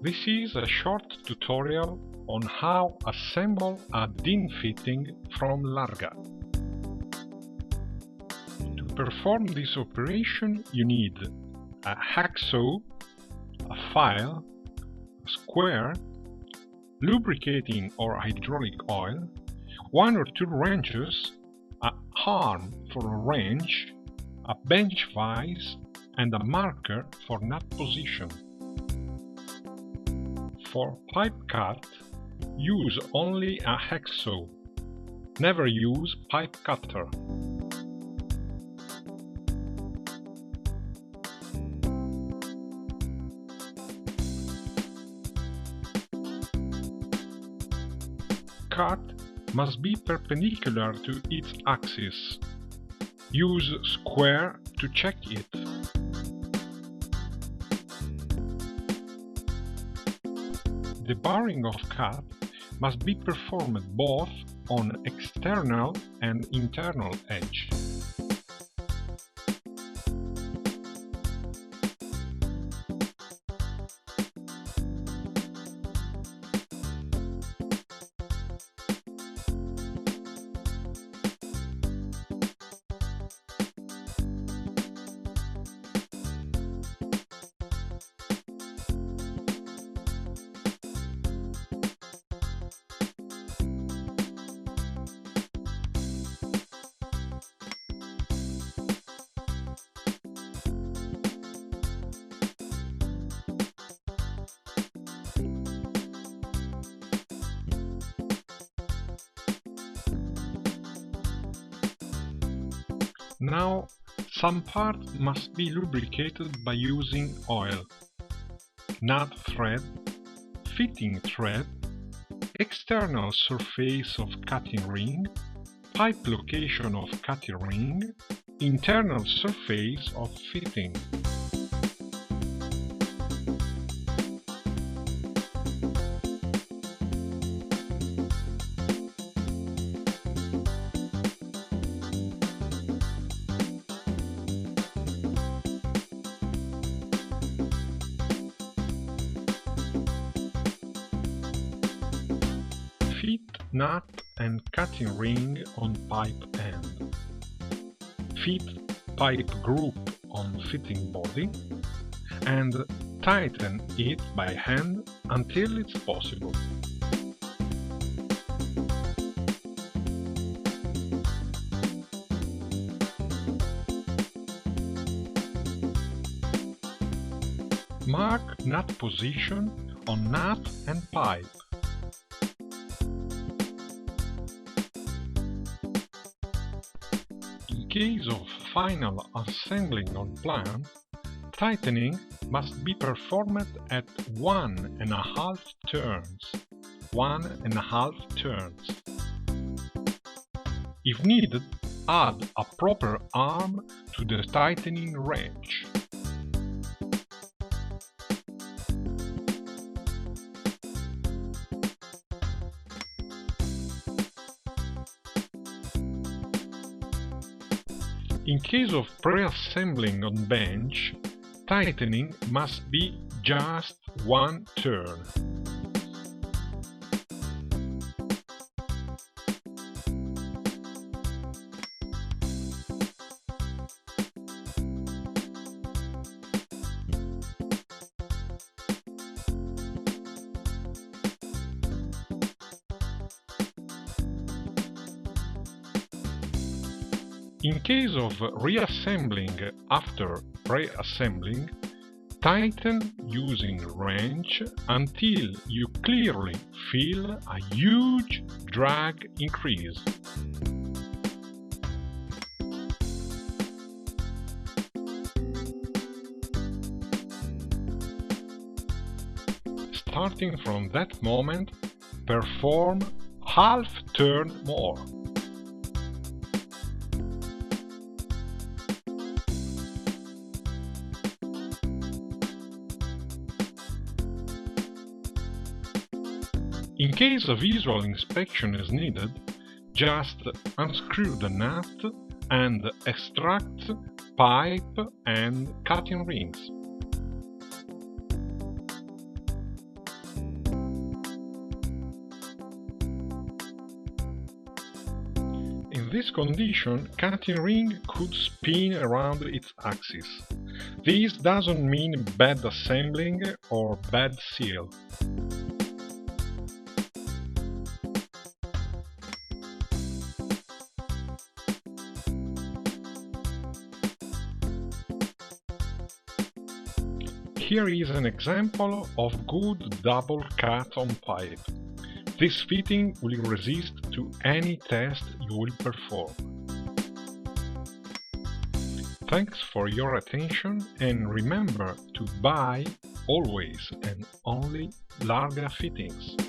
This is a short tutorial on how assemble a DIN fitting from LARGA. To perform this operation you need a hacksaw, a file, a square, lubricating or hydraulic oil, 1 or 2 wrenches, a arm for a wrench, a bench vise and a marker for nut position. For pipe cut, use only a hacksaw. Never use pipe cutter. Cut must be perpendicular to its axis. Use square to check it. The barring of cut must be performed both on external and internal edge. Now, some part must be lubricated by using oil, nut thread, fitting thread, external surface of cutting ring, pipe location of cutting ring, internal surface of fitting. Fit nut and cutting ring on pipe end. Fit pipe group on fitting body and tighten it by hand until it's possible. Mark nut position on nut and pipe. In case of final assembling on plan, tightening must be performed at 1.5 turns. 1.5 turns. If needed, add a proper arm to the tightening wrench. In case of pre-assembling on bench, tightening must be just 1 turn. In case of reassembling after pre-assembling, tighten using wrench until you clearly feel a huge drag increase. Starting from that moment, perform half turn more. In case a visual inspection is needed, just unscrew the nut and extract pipe and cutting rings. this condition, cutting ring could spin around its axis. This doesn't mean bad assembling or bad seal. Here is an example of good double cut on pipe. This fitting will resist to any test you will perform. Thanks for your attention, and remember to buy always and only LARGA fittings.